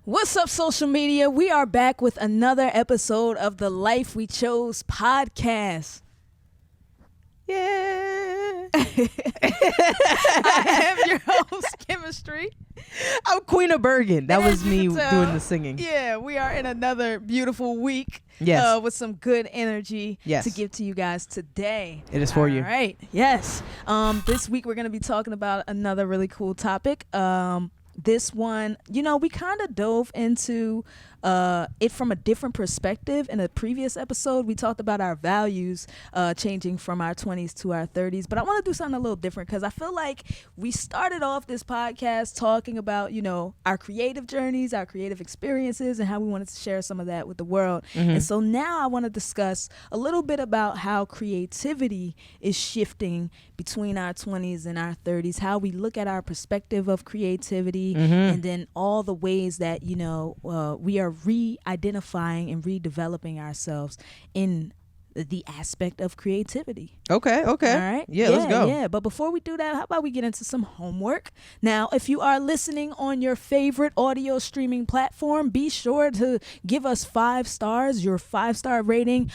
What's up, social media? We are back with another episode of the Life We Chose podcast. Yeah. I am your host, Chemistry. I'm Queen of Bergen. That And was as you me can tell, doing the singing. Yeah, we are in another beautiful week. Yes. With some good energy Yes. to give to you guys today. It is for you. All right. Yes. This week we're going to be talking about another really cool topic. This one, we kind of dove into it from a different perspective. In a previous episode, we talked about our values changing from our 20s to our 30s. But I want to do something a little different because I feel like we started off this podcast talking about, our creative journeys, our creative experiences, and how we wanted to share some of that with the world. Mm-hmm. And so now I want to discuss a little bit about how creativity is shifting between our 20s and our 30s, how we look at our perspective of creativity, and then all the ways that, we are re-identifying and redeveloping ourselves in the aspect of creativity. Okay. All right. Yeah, let's go. Yeah, but before we do that, how about we get into some homework? Now, if you are listening on your favorite audio streaming platform, be sure to give us 5 stars. Your 5-star rating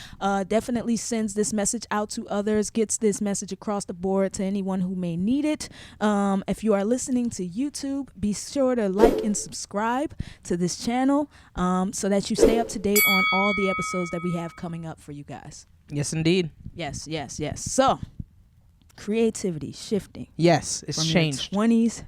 definitely sends this message out to others, gets this message across the board to anyone who may need it. If you are listening to YouTube, be sure to like and subscribe to this channel so that you stay up to date on all the episodes that we have coming up for you guys. Yes, indeed. Yes. So, creativity shifting. Yes, it's from changed. your 20s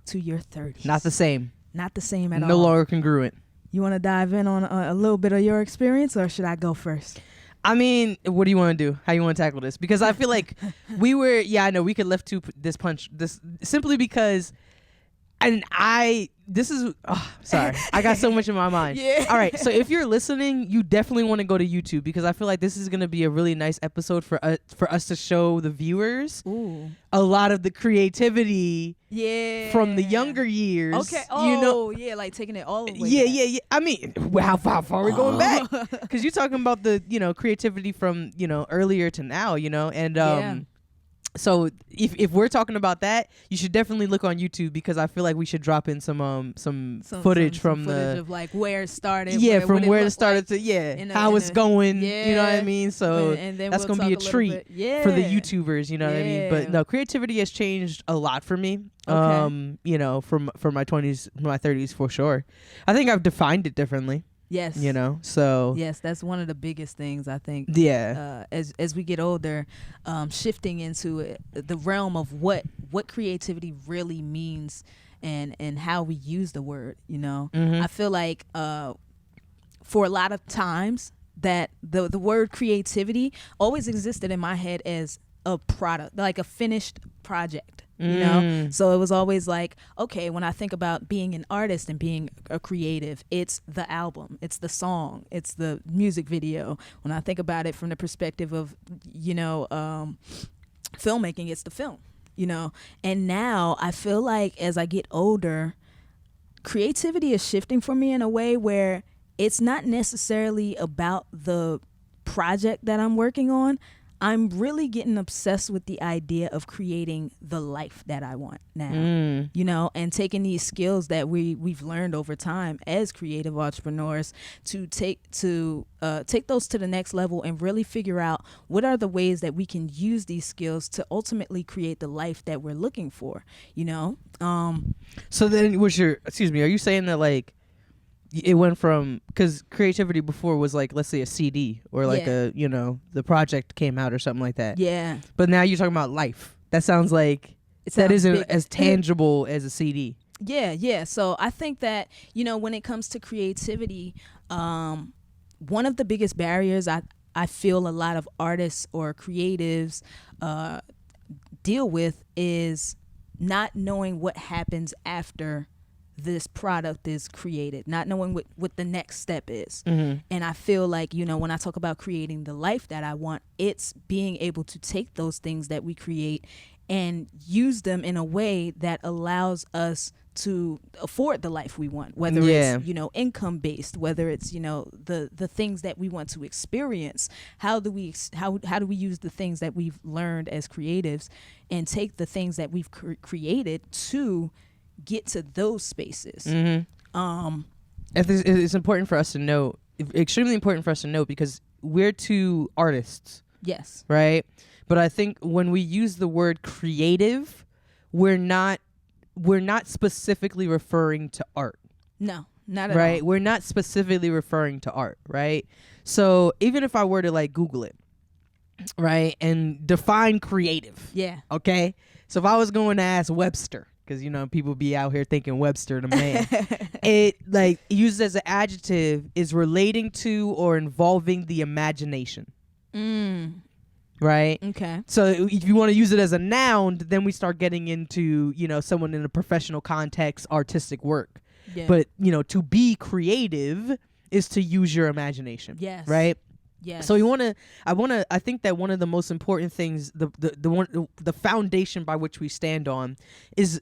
to your 30s. Not the same. Not the same at all. No longer congruent. You want to dive in on a little bit of your experience, or should I go first? I mean, what do you want to do? How you want to tackle this? Because I feel like I know we could lift to this simply because, sorry, I got so much in my mind. Yeah. All right, so if you're listening, you definitely want to go to YouTube because I feel like this is going to be a really nice episode for us to show the viewers a lot of the creativity from the younger years. Okay. Oh, yeah, like taking it all the way Yeah. I mean, how far are we going back? Because you're talking about the, creativity from, earlier to now, and so if we're talking about that, you should definitely look on YouTube because I feel like we should drop in some footage from footage of like where it started. Yeah, from where it like started to how it's going. Yeah. You know what I mean? So and then that's gonna be a treat for the YouTubers. You know what I mean? But no, creativity has changed a lot for me. Okay. From my 20s, my 30s for sure. I think I've defined it differently. Yes. So yes, that's one of the biggest things I think. Yeah. As we get older, shifting into the realm of what creativity really means and how we use the word. I feel like for a lot of times that the word creativity always existed in my head as a product, like a finished project. So it was always like, okay, when I think about being an artist and being a creative, it's the album, it's the song, it's the music video. When I think about it from the perspective of, filmmaking, it's the film, And now I feel like as I get older, creativity is shifting for me in a way where it's not necessarily about the project that I'm working on. I'm really getting obsessed with the idea of creating the life that I want now, and taking these skills that we've learned over time as creative entrepreneurs to take those to the next level and really figure out what are the ways that we can use these skills to ultimately create the life that we're looking for, So then are you saying that like, it went from, because creativity before was like, let's say a CD or like the project came out or something like that. Yeah. But now you're talking about life. That sounds like that isn't big. As tangible as a CD. Yeah. So I think that, when it comes to creativity, one of the biggest barriers I feel a lot of artists or creatives deal with is not knowing what happens after this product is created, not knowing what the next step is. And I feel like, when I talk about creating the life that I want, it's being able to take those things that we create and use them in a way that allows us to afford the life we want, whether it's income based, whether it's the things that we want to experience. How do we use the things that we've learned as creatives and take the things that we've created to get to those spaces. it's important for us to know, extremely important for us to know, because we're two artists, Yes. right? But I think when we use the word creative, we're not specifically referring to art. No, not at Right? all. We're not specifically referring to art, right? So even if I were to like Google it, right, and define creative, Yeah. okay? So if I was going to ask Webster, because people be out here thinking Webster the man, it like used as an adjective is relating to or involving the imagination, right? Okay. So if you want to use it as a noun, then we start getting into someone in a professional context, artistic work. Yeah. But to be creative is to use your imagination. Yes. Right. Yes. So I think that one of the most important things, the foundation by which we stand on, is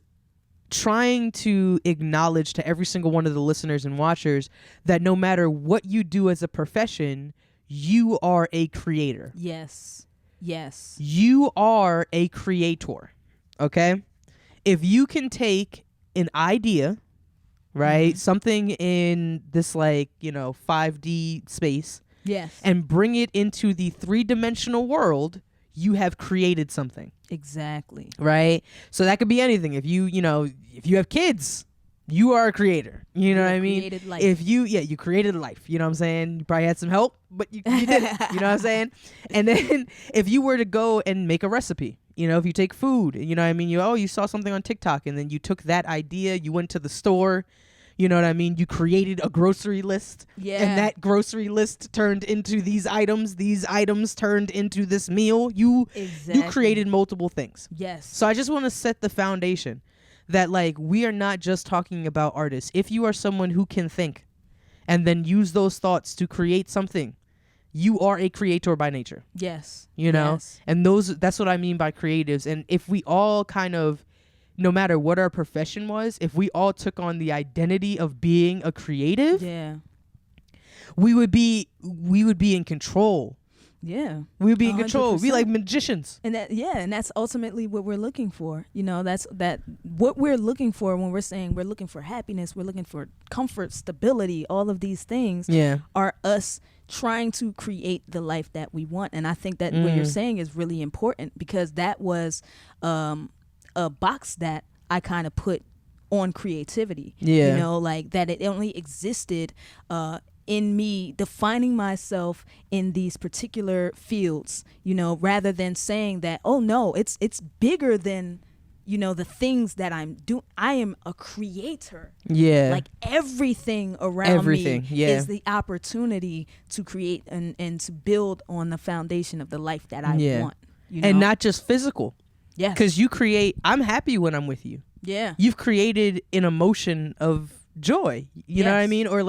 trying to acknowledge to every single one of the listeners and watchers that no matter what you do as a profession, you are a creator. Yes. Yes. You are a creator. Okay? If you can take an idea, right, something in this 5D space, Yes. and bring it into the 3-dimensional world, you have created something. Exactly. Right? So that could be anything. If you have kids, you are a creator. You know what I mean? Created life. If you created life. You know what I'm saying? You probably had some help, but you did it. You know what I'm saying? And then if you were to go and make a recipe, if you take food, you know what I mean? You saw something on TikTok, and then you took that idea, you went to the store, you know what I mean? You created a grocery list. Yeah. And that grocery list turned into these items. These items turned into this meal. You created multiple things. Yes. So I just want to set the foundation that we are not just talking about artists. If you are someone who can think and then use those thoughts to create something, you are a creator by nature. Yes. Yes. And that's what I mean by creatives. And if we all kind of, no matter what our profession was, if we all took on the identity of being a creative, we would be in control. Yeah. We would be in control. We'd be like magicians. And that's ultimately what we're looking for. That's what we're looking for when we're saying we're looking for happiness, we're looking for comfort, stability, all of these things are us trying to create the life that we want. And I think that what you're saying is really important, because that was a box that I kind of put on creativity. That it only existed in me defining myself in these particular fields, rather than saying that, oh no, it's bigger than the things that I'm doing. I am a creator. Yeah. Everything around me yeah. is the opportunity to create and to build on the foundation of the life that I want. And not just physical. Yes. Because you create, I'm happy when I'm with you. Yeah. You've created an emotion of joy. You know what I mean? Or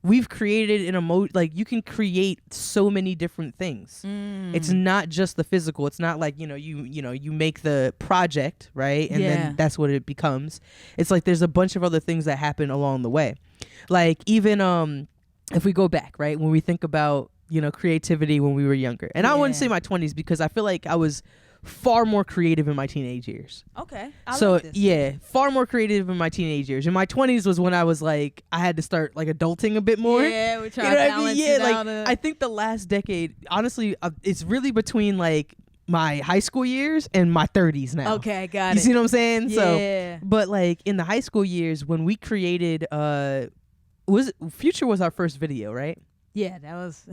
we've created an you can create so many different things. It's not just the physical. It's not you make the project, right? And then that's what it becomes. It's there's a bunch of other things that happen along the way. Even if we go back, right, when we think about creativity when we were younger. And I wouldn't say my 20s, because I feel like I was far more creative in my teenage years. Okay. Far more creative in my teenage years. In my 20s was when I was I had to start adulting a bit more. Yeah, we're trying to balance it out. I think the last decade, honestly, it's really between my high school years and my 30s now. Okay, got it. You see what I'm saying? Yeah. So, but in the high school years when we created, Future was our first video, right? Yeah, that was.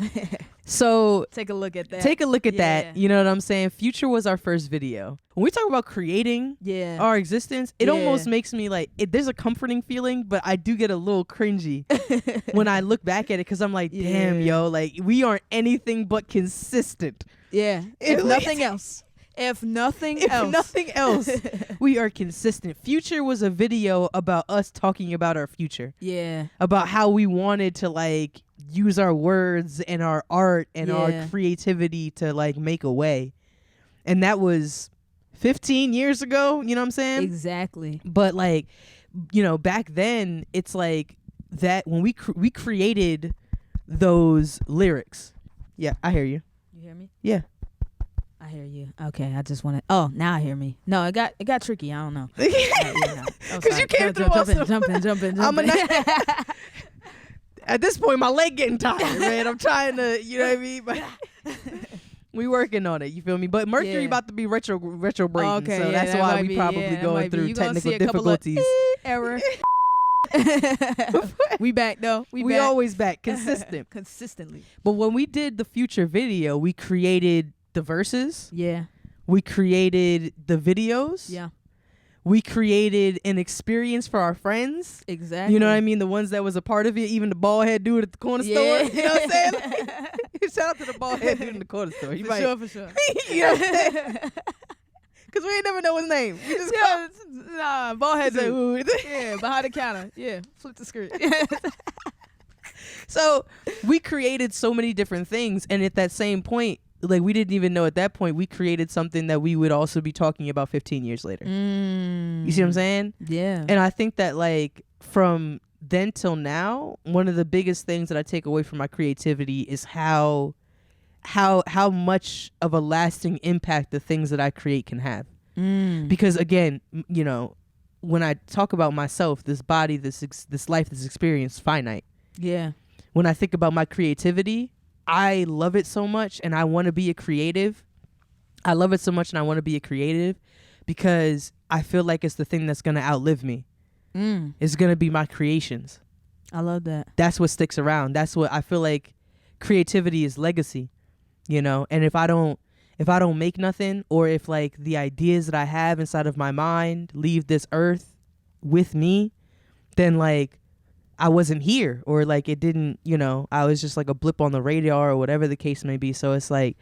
So take a look at that. That. You know what I'm saying? Future was our first video. When we talk about creating our existence, it almost makes me there's a comforting feeling, but I do get a little cringy when I look back at it, because I'm damn, yo, we aren't anything but consistent. Yeah. If nothing else. If nothing else, we are consistent. Future was a video about us talking about our future. Yeah. About how we wanted to use our words and our art and our creativity to make a way. And that was 15 years ago, you know what I'm saying? Exactly. But back then it's that when we created those lyrics. Yeah, I hear you. You hear me? Yeah. I hear you. Okay, I just want to. Oh, now I hear me. No, it got tricky. I don't know. Because you came through jumping. I'm a at this point, my leg getting tired, man. I'm trying to, you know what I mean? But we working on it. You feel me? But Mercury about to be retrograding, so that's why we probably going through technical difficulties. Error. We back though. We always back, consistently. But when we did the Future video, we created the verses. Yeah. We created the videos. Yeah. We created an experience for our friends. Exactly. You know what I mean? The ones that was a part of it, even the bald head dude at the corner store. You know what I'm saying? Shout out to the bald head dude in the corner store. For sure. You know what I'm saying? Because we ain't never know his name. We just bald head dude. Yeah, behind the counter. Yeah, flip the script. So we created so many different things. And at that same point, like we didn't even know at that point, we created something that we would also be talking about 15 years later. You see what I'm saying? Yeah. And I think that like from then till now, one of the biggest things that I take away from my creativity is how much of a lasting impact the things that I create can have. Because again, you know, when I talk about myself, this body, this life, this experience, finite. Yeah. When I think about my creativity, I love it so much and I want to be a creative. I love it so much and I want to be a creative because I feel like it's the thing that's going to outlive me. It's going to be my creations. I love that. That's what sticks around. That's what I feel like. Creativity is legacy, you know? And if I don't make nothing, or if like the ideas that I have inside of my mind leave this earth with me, then like I wasn't here, or like it didn't, you know, I was just like a blip on the radar or whatever the case may be. So it's like,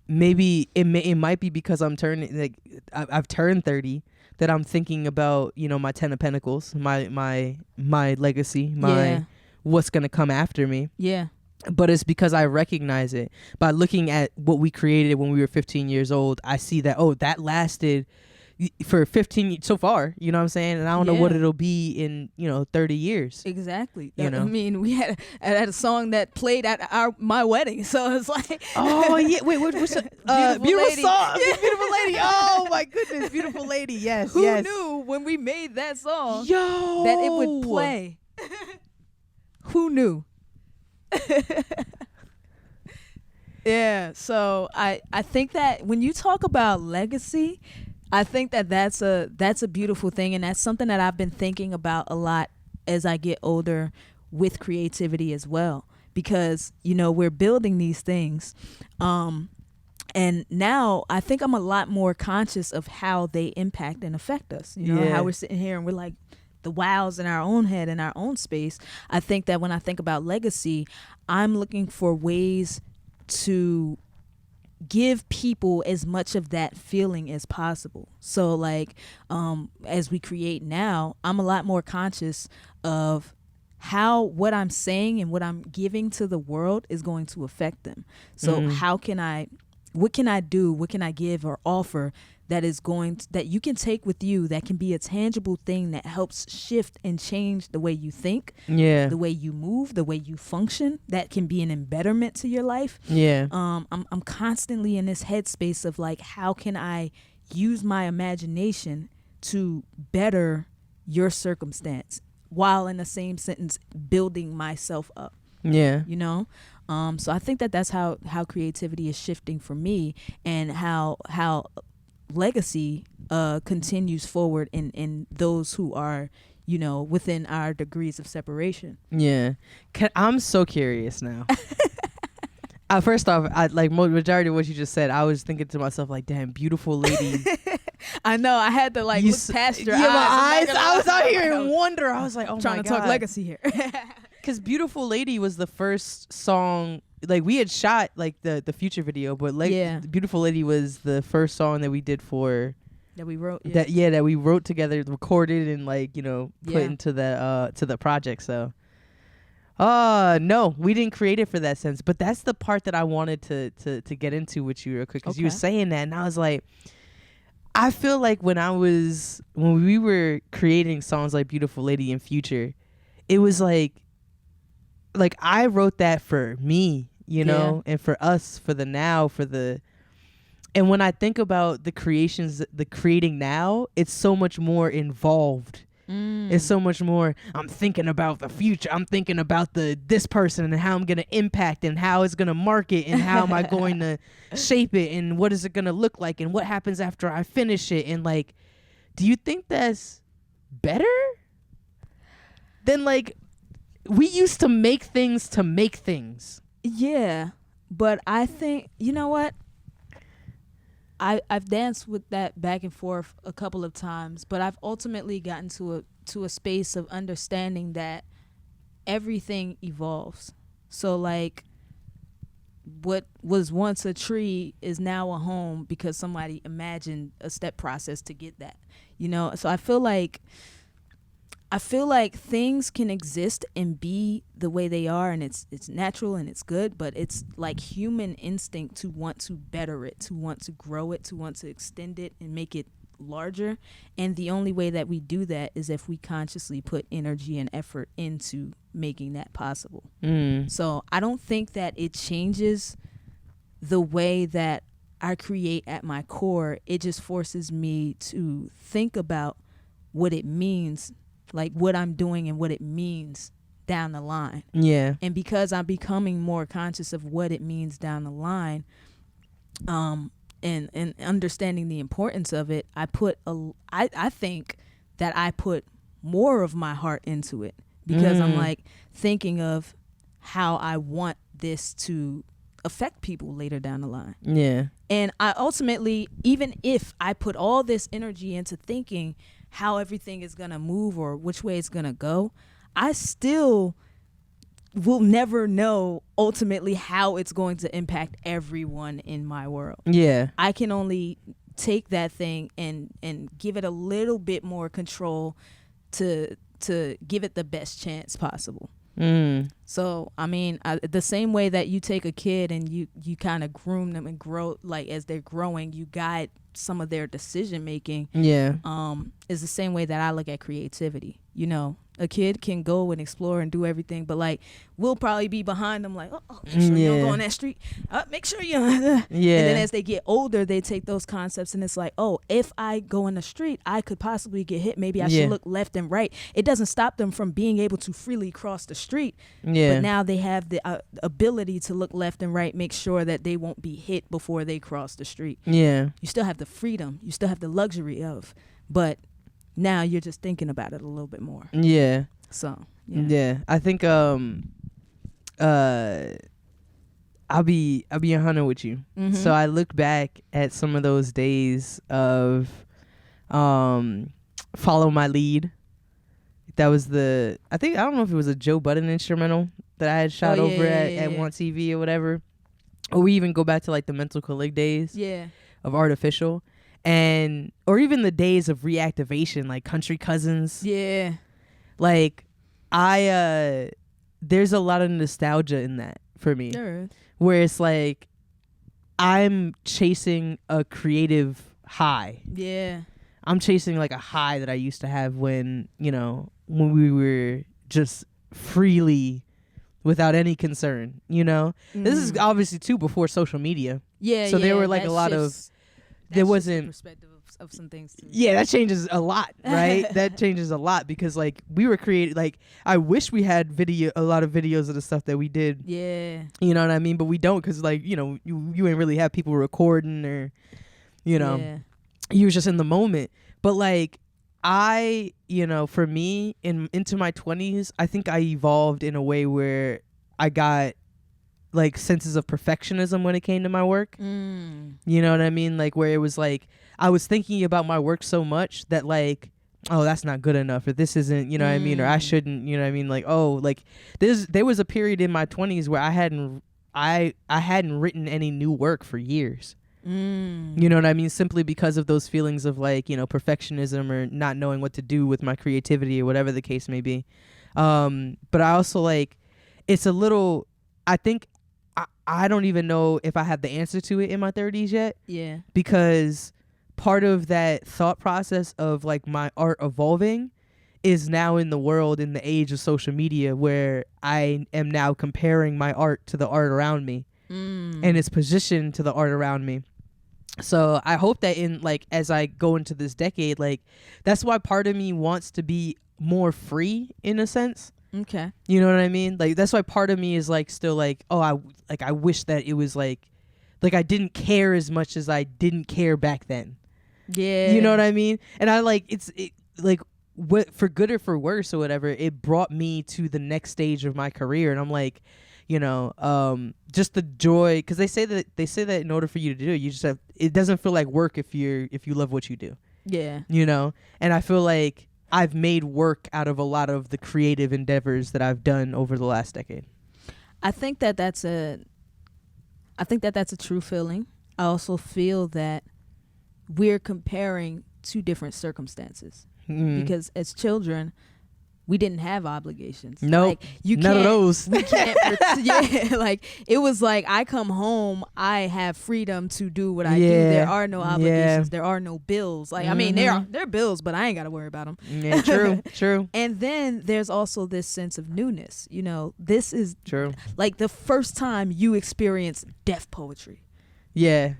maybe it might be because I'm turning, like I've turned 30, that I'm thinking about, you know, my 10 of Pentacles, my legacy, what's going to come after me. Yeah. But it's because I recognize it. By looking at what we created when we were 15 years old, I see that, oh, that lasted for 15 so far, you know what I'm saying? And I don't know what it'll be in, you know, 30 years. Exactly. You know? I mean, we had a song that played at my wedding, so it's like, oh yeah, wait, what's the beautiful song? Yeah. Beautiful Lady. Oh my goodness, Beautiful Lady. Yes. Who knew when we made that song that it would play? Who knew? Yeah, so I think that when you talk about legacy, I think that that's a beautiful thing, and that's something that I've been thinking about a lot as I get older with creativity as well, because you know we're building these things, and now I think I'm a lot more conscious of how they impact and affect us. You know, how we're sitting here and we're like the wows in our own head, in our own space. I think that when I think about legacy, I'm looking for ways to give people as much of that feeling as possible. So like as we create now, I'm a lot more conscious of how what I'm saying and what I'm giving to the world is going to affect them. So what can I do, what can I give or offer that is that you can take with you, that can be a tangible thing that helps shift and change the way you think, the way you move, the way you function, that can be an embetterment to your life. I'm constantly in this headspace of like, how can I use my imagination to better your circumstance while in the same sentence building myself up. You know? So I think that that's how creativity is shifting for me, and how legacy continues forward in those who are, you know, within our degrees of separation. I'm so curious now. First off, I like majority of what you just said, I was thinking to myself like, damn, Beautiful Lady. I know, I had to like look past your eyes. My eyes, I was out here in wonder. I was like, oh my God, trying to talk legacy here. Because Beautiful Lady was the first song, like we had shot like the Future video, but like Beautiful Lady was the first song that we did for, that we wrote, that we wrote together, recorded, and like, you know, put into the project. So no, we didn't create it for that sense, but that's the part that I wanted to get into with you real quick, because you were saying that and I was like, I feel like when we were creating songs like Beautiful Lady and Future, it was like I wrote that for me, you know, and for us, for the now, and when I think about the creating now, it's so much more involved It's so much more, I'm thinking about the future. I'm thinking about this person and how I'm going to impact and how it's going to market and how am I going to shape it and what is it going to look like and what happens after I finish it. And like, do you think that's better than like, we used to make things to make things? Yeah, but I think, you know what? I've danced with that back and forth a couple of times, but I've ultimately gotten to a space of understanding that everything evolves. So like, what was once a tree is now a home because somebody imagined a step process to get that. You know, so I feel like things can exist and be the way they are, and it's natural and it's good, but it's like human instinct to want to better it, to want to grow it, to want to extend it and make it larger. And the only way that we do that is if we consciously put energy and effort into making that possible. So I don't think that it changes the way that I create at my core. It just forces me to think about what it means, like what I'm doing and what it means down the line. Yeah. And because I'm becoming more conscious of what it means down the line, and understanding the importance of it, I think that I put more of my heart into it because I'm like thinking of how I want this to affect people later down the line. Yeah. And I ultimately, even if I put all this energy into thinking how everything is going to move or which way it's going to go, I still will never know ultimately how it's going to impact everyone in my world. Yeah. I can only take that thing and give it a little bit more control to give it the best chance possible. So, I mean, the same way that you take a kid and you kind of groom them and grow, like as they're growing, you guide some of their decision making. Yeah. Is the same way that I look at creativity. You know, a kid can go and explore and do everything, but like we'll probably be behind them, like, oh, make sure you don't go on that street. Make sure you. Yeah. And then as they get older, they take those concepts and it's like, oh, if I go in the street, I could possibly get hit. Maybe I should look left and right. It doesn't stop them from being able to freely cross the street. Yeah. But now they have the ability to look left and right, make sure that they won't be hit before they cross the street. Yeah. You still have the freedom. You still have the luxury of, but now you're just thinking about it a little bit more. Yeah. So yeah. I think I'll be 100 with you. So I look back at some of those days of Follow My Lead. That was I don't know if it was a Joe Budden instrumental that I had shot over at Want TV or whatever. Or we even go back to like the Mental Colleague days of Artificial. And or even the days of reactivation, like Country Cousins. Yeah. Like there's a lot of nostalgia in that for me. Sure. Where it's like I'm chasing a creative high. Yeah. I'm chasing like a high that I used to have when we were just freely without any concern, This is obviously too before social media. Yeah. So there were like a lot of there wasn't perspective of some things too. Yeah, that changes a lot, right? That changes a lot because like we were created. Like I wish we had a lot of videos of the stuff that we did. Yeah, you know what I mean. But we don't because like you ain't really have people recording or you was just in the moment. But like for me into my 20s, I think I evolved in a way where I got like senses of perfectionism when it came to my work. You know what I mean? Like where it was like I was thinking about my work so much that like, oh, that's not good enough, or this isn't, what I mean, or I shouldn't, what I mean? Like, oh, like there was a period in my 20s where I hadn't written any new work for years. You know what I mean? Simply because of those feelings of like, perfectionism or not knowing what to do with my creativity or whatever the case may be. But I also like, it's a little, I think I don't even know if I have the answer to it in my 30s yet. Yeah. Because part of that thought process of like my art evolving is now in the world in the age of social media where I am now comparing my art to the art around me and its position to the art around me. So I hope that in like as I go into this decade, like that's why part of me wants to be more free in a sense. Okay. You know what I mean? Like that's why part of me is like still like, oh, I wish that it was like I didn't care as much as I didn't care back then. Yeah. You know what I mean? And I like like what for good or for worse or whatever, it brought me to the next stage of my career, and I'm like, you know, just the joy, because they say that in order for you to do it, you just have, it doesn't feel like work if you love what you do. Yeah. You know, and I feel like I've made work out of a lot of the creative endeavors that I've done over the last decade. I think that that's a true feeling. I also feel that we're comparing two different circumstances because as children, we didn't have obligations. Nope. Like, you none of can't, those. we can't. Yeah, like it was like I come home, I have freedom to do what I do. There are no obligations. There are no bills. Like I mean, there are bills, but I ain't got to worry about them. Yeah, true. And then there's also this sense of newness. You know, this is True. like the first time you experience deaf poetry. Yeah.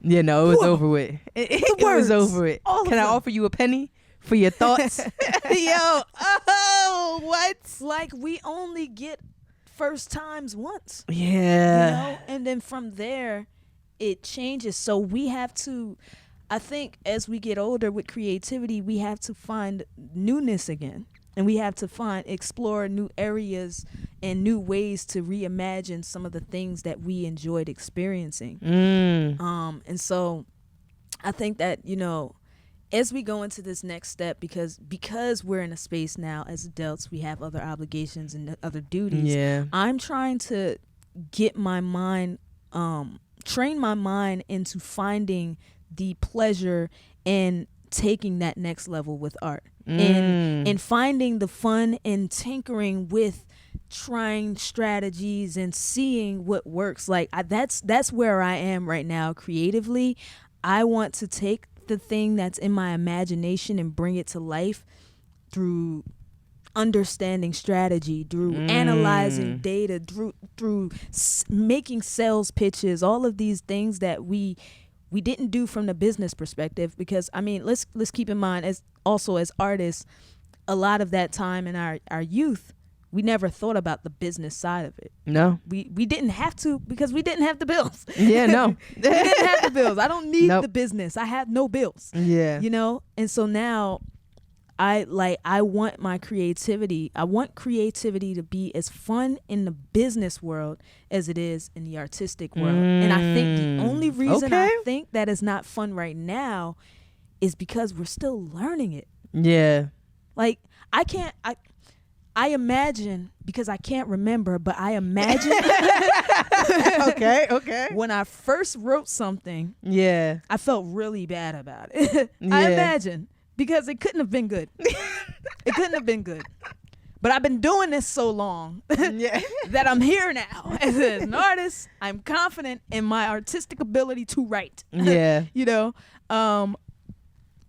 Yeah, no, it was over with. It was over with. Can I offer you a penny for your thoughts? Yo, oh, what? Like we only get first times once. Yeah. You know? And then from there, it changes. So we have to, I think as we get older with creativity, we have to find newness again. And we have to explore new areas and new ways to reimagine some of the things that we enjoyed experiencing. And so I think that, you know, as we go into this next step, because we're in a space now as adults, we have other obligations and other duties. Yeah. I'm trying to get my mind, train my mind into finding the pleasure in taking that next level with art. And finding the fun in tinkering with trying strategies and seeing what works. Like that's where I am right now creatively. I want to take the thing that's in my imagination and bring it to life through understanding strategy, through analyzing data, through making sales pitches, all of these things that we didn't do from the business perspective. Because I mean, let's keep in mind, as artists, a lot of that time in our youth, we never thought about the business side of it. No. We didn't have to, because we didn't have the bills. Yeah, no. We didn't have the bills. I don't need the business. I have no bills. Yeah. You know? And so now I want my creativity. I want creativity to be as fun in the business world as it is in the artistic world. And I think the only reason I think that is not fun right now is because we're still learning it. Yeah. Like I imagine, because I can't remember, but I imagine Okay. when I first wrote something, Yeah. I felt really bad about it. I imagine, because it couldn't have been good. It couldn't have been good. But I've been doing this so long that I'm here now. As an artist, I'm confident in my artistic ability to write. Yeah. You know?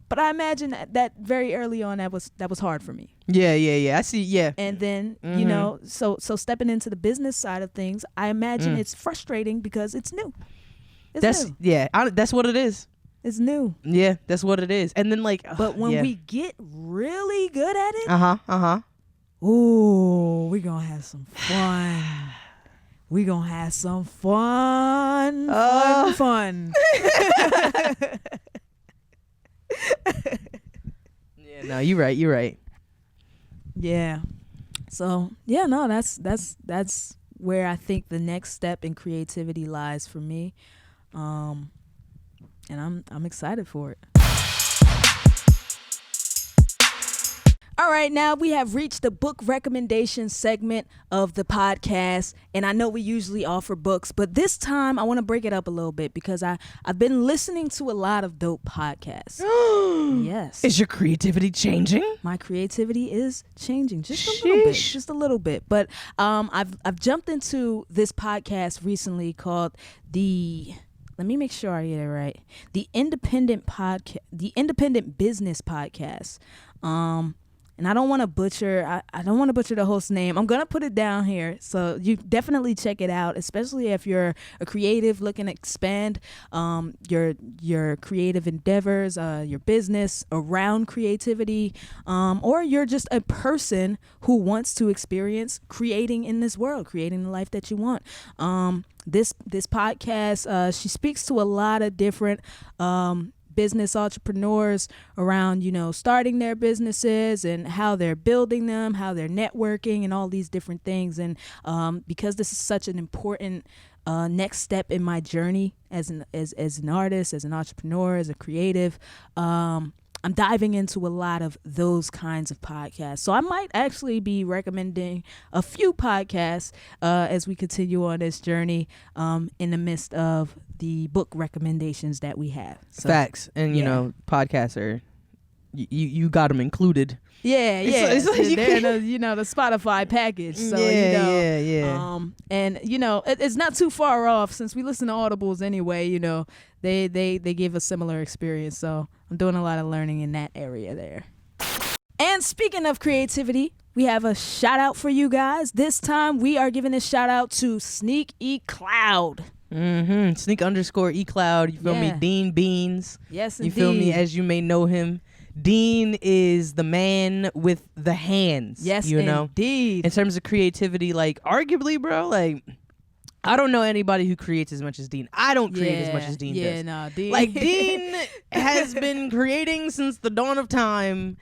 But I imagine that very early on that was hard for me. Yeah. I see. Yeah. And then, you know, so stepping into the business side of things, I imagine it's frustrating because it's new. It's new. That's what it is. It's new. Yeah, that's what it is. And then like, but when we get really good at it, ooh, we gonna have some fun. We gonna have some fun. Yeah, no, you're right. Yeah. So yeah, no, that's where I think the next step in creativity lies for me, and I'm excited for it. All right, now we have reached the book recommendation segment of the podcast, and I know we usually offer books, but this time I want to break it up a little bit because I've been listening to a lot of dope podcasts. Yes. Is your creativity changing? My creativity is changing just a little bit. But I've jumped into this podcast recently called let me make sure I get it right. The Independent Business Podcast. and I don't want to butcher. I don't want to butcher the host name. I'm gonna put it down here, so you definitely check it out, especially if you're a creative looking to expand your creative endeavors, your business around creativity, or you're just a person who wants to experience creating in this world, creating the life that you want. This podcast, she speaks to a lot of different business entrepreneurs around, starting their businesses and how they're building them, how they're networking and all these different things. And because this is such an important next step in my journey as an artist, as an entrepreneur, as a creative, I'm diving into a lot of those kinds of podcasts. So I might actually be recommending a few podcasts as we continue on this journey in the midst of the book recommendations that we have. So, facts. And, podcasts are, you got them included. Yeah. It's like they're in the Spotify package. So, yeah. And, it's not too far off since we listen to Audibles anyway, they give a similar experience. So I'm doing a lot of learning in that area there. And speaking of creativity, we have a shout out for you guys. This time we are giving a shout out to Sneak E Cloud. Sneak _ E Cloud. You feel me? Dean Beans. Yes, indeed. You feel me? As you may know him. Dean is the man with the hands. Yes, indeed. In terms of creativity, like arguably, bro, like I don't know anybody who creates as much as Dean. I don't create as much as Dean does. Yeah, no, Dean. Like Dean has been creating since the dawn of time,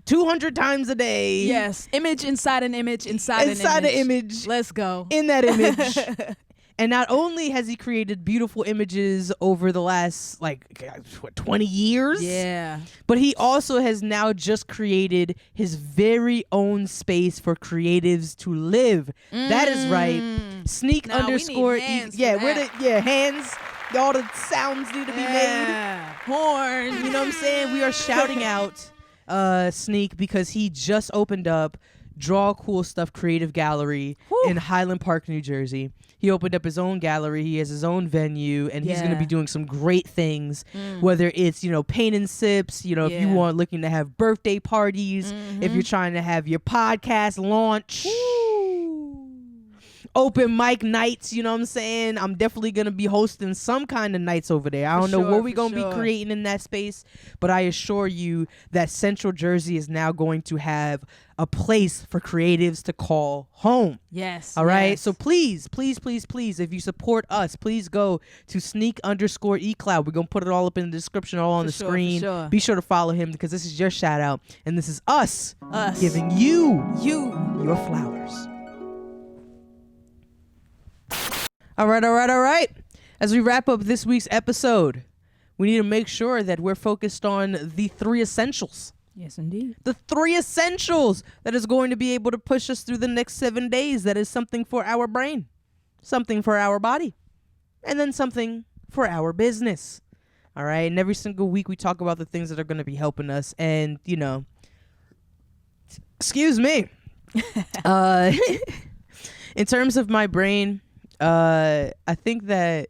200 times a day. Yes, image inside an image inside an image. Let's go. In that image. And not only has he created beautiful images over the last 20 years, but he also has now just created his very own space for creatives to live. That is right. Sneak _ hands. Hands. All the sounds need to be made. Horn. You know what I'm saying? We are shouting out Sneak because he just opened up Draw Cool Stuff Creative Gallery in Highland Park, New Jersey. He opened up his own gallery. He has his own venue, and he's going to be doing some great things, whether it's, paint and sips, if you want looking to have birthday parties, if you're trying to have your podcast launch, open mic nights, you know what I'm saying? I'm definitely going to be hosting some kind of nights over there. I don't know what we're going to be creating in that space, but I assure you that Central Jersey is now going to have a place for creatives to call home. Yes. All right. Yes. So please, if you support us, please go to Sneak _ E Cloud. We're going to put it all up in the description, all on the screen. Be sure to follow him because this is your shout out. And this is us giving you your flowers. All right. As we wrap up this week's episode, we need to make sure that we're focused on the 3 essentials. Yes, indeed. The 3 essentials that is going to be able to push us through the next 7 days. That is something for our brain, something for our body, and then something for our business. All right. And every single week we talk about the things that are going to be helping us. And, excuse me. In terms of my brain, I think that,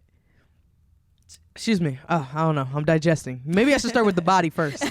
excuse me. Oh, I don't know. I'm digesting. Maybe I should start with the body first.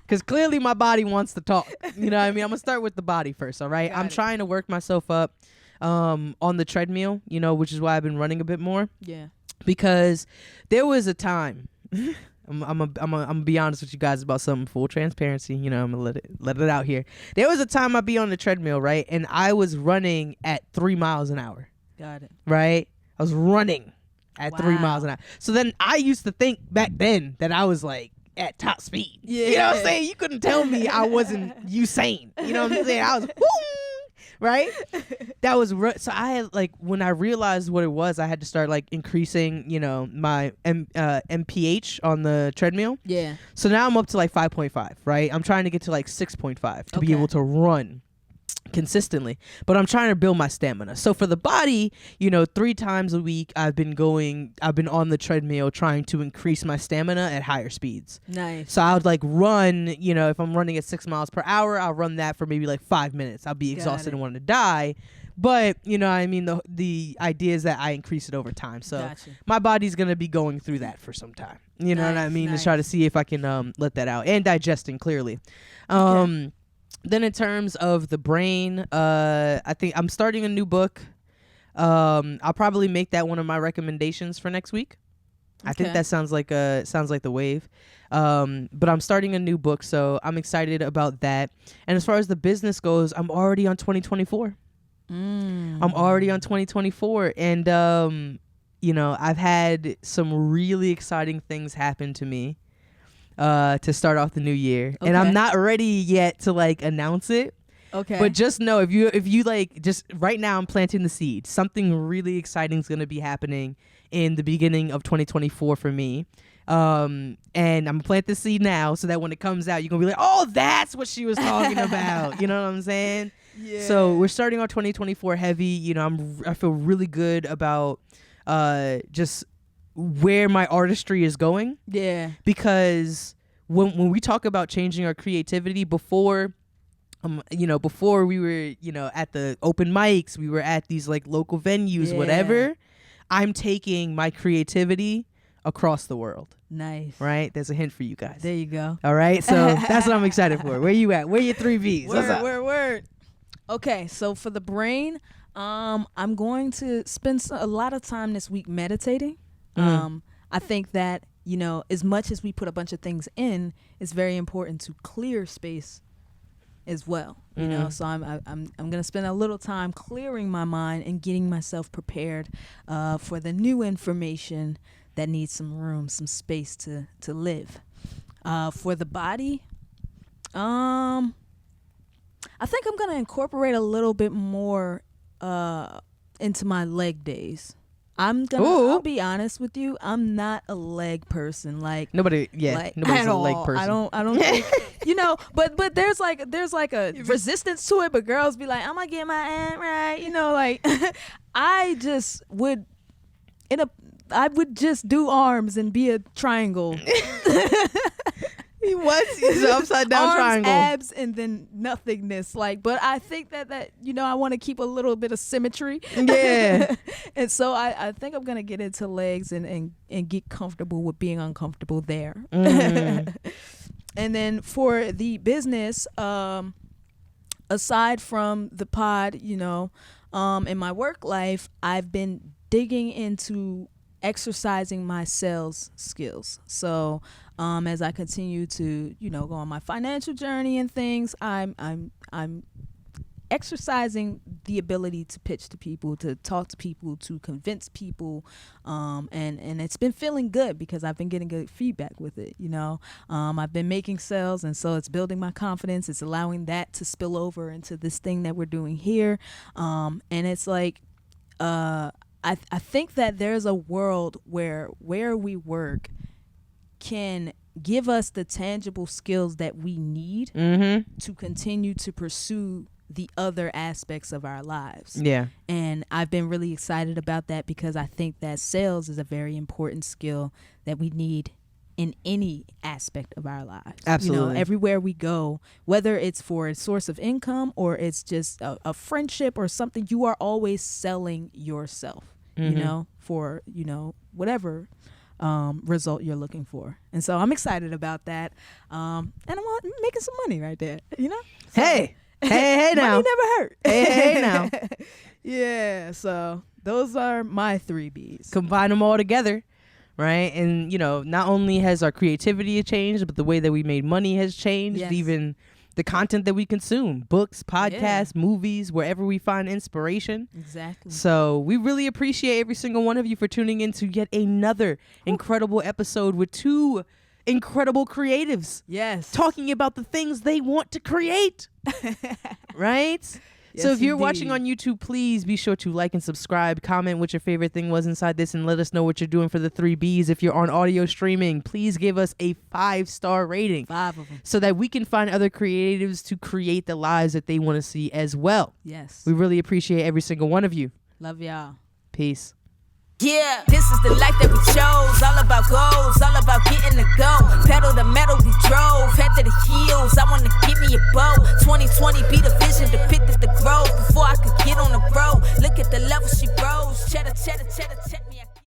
Because clearly my body wants to talk. You know what I mean? I'm going to start with the body first, all right? I'm trying to work myself up on the treadmill, which is why I've been running a bit more. Yeah. Because there was a time, I'm gonna be honest with you guys about something, full transparency. I'm going to let it out here. There was a time I'd be on the treadmill, right? And I was running at 3 miles an hour. Got it. Right? I was running at 3 miles an hour. So then I used to think back then that I was like, at top speed. Yeah. You know what I'm saying? You couldn't tell me I wasn't Usain. You know what I'm saying? I was right? That was so I had when I realized what it was, I had to start increasing, my MPH on the treadmill. Yeah. So now I'm up to 5.5, right? I'm trying to get to 6.5 to be able to run consistently, but I'm trying to build my stamina. So for the body, 3 times a week I've been on the treadmill trying to increase my stamina at higher speeds. Nice. So I would run, if I'm running at 6 miles per hour, I'll run that for maybe 5 minutes. I'll be exhausted and want to die. But the idea is that I increase it over time. So my body's gonna be going through that for some time. You know what I mean? To try to see if I can let that out and digesting clearly. Then in terms of the brain, I think I'm starting a new book. I'll probably make that one of my recommendations for next week. I think that sounds like the wave. But I'm starting a new book, so I'm excited about that. And as far as the business goes, I'm already on 2024. I'm already on 2024, and you know, I've had some really exciting things happen to me to start off the new year, and I'm not ready yet to like announce it. Okay. But just know, if you like, just right now I'm planting the seed. Something really exciting is going to be happening in the beginning of 2024 for me. And I'm gonna plant the seed now so that when it comes out, you're gonna be like, oh, that's what she was talking about. You know what I'm saying? Yeah. So we're starting our 2024 heavy. You know, I feel really good about just where my artistry is going. Yeah. Because when we talk about changing our creativity, before before we were, you know, at the open mics, we were at these like local venues, whatever. I'm taking my creativity across the world. Nice. Right? There's a hint for you guys. There you go. All right. So that's what I'm excited for. Where you at? Where your 3 Bs? Word. Okay. So for the brain, I'm going to spend a lot of time this week meditating. I think that, you know, as much as we put a bunch of things in, it's very important to clear space as well. You know, so I'm gonna spend a little time clearing my mind and getting myself prepared for the new information that needs some room, some space to live. For the body, I think I'm gonna incorporate a little bit more into my leg days. I'll be honest with you, I'm not a leg person. Like nobody's a leg person. I don't think, you know, but there's like a resistance to it, but girls be like, I'm gonna get my aunt right, you know, like I would just do arms and be a triangle. He's an upside down arms, triangle. Abs, and then nothingness. Like, but I think that you know, I want to keep a little bit of symmetry. Yeah. And so I think I'm gonna get into legs and get comfortable with being uncomfortable there. And then for the business, aside from the pod, you know, in my work life, I've been digging into exercising my sales skills. So as I continue to, you know, go on my financial journey and things, I'm exercising the ability to pitch to people, to talk to people, to convince people, and it's been feeling good because I've been getting good feedback with it. You know, I've been making sales, and so it's building my confidence. It's allowing that to spill over into this thing that we're doing here, and it's like I think that there's a world where we work can give us the tangible skills that we need to continue to pursue the other aspects of our lives. Yeah. And I've been really excited about that because I think that sales is a very important skill that we need in any aspect of our lives. Absolutely. You know, everywhere we go, whether it's for a source of income or it's just a friendship or something, you are always selling yourself, you know, for, you know, whatever result you're looking for. And so I'm excited about that. And I'm making some money right there, you know? So, hey now. Money never hurt. Hey now. Yeah, so those are my 3 Bs. Combine them all together, right? And, you know, not only has our creativity changed, but the way that we made money has changed. Yes. Even the content that we consume, books, podcasts, movies, wherever we find inspiration. Exactly. So we really appreciate every single one of you for tuning in to yet another incredible episode with 2 incredible creatives. Yes. Talking about the things they want to create. Right? Yes, so if you're watching on YouTube, please be sure to like and subscribe, comment what your favorite thing was inside this, and let us know what you're doing for the 3 Bs. If you're on audio streaming, please give us a 5-star rating. 5 of them. So that we can find other creatives to create the lives that they want to see as well. Yes. We really appreciate every single one of you. Love y'all. Peace. Yeah, this is the life that we chose. All about goals, all about getting the go. Pedal to metal, we drove. Head to the heels, I wanna get me a bow. 2020 be the vision, depicted the growth. Before I could get on the road, look at the level she rose. Cheddar, cheddar, cheddar, cheddar.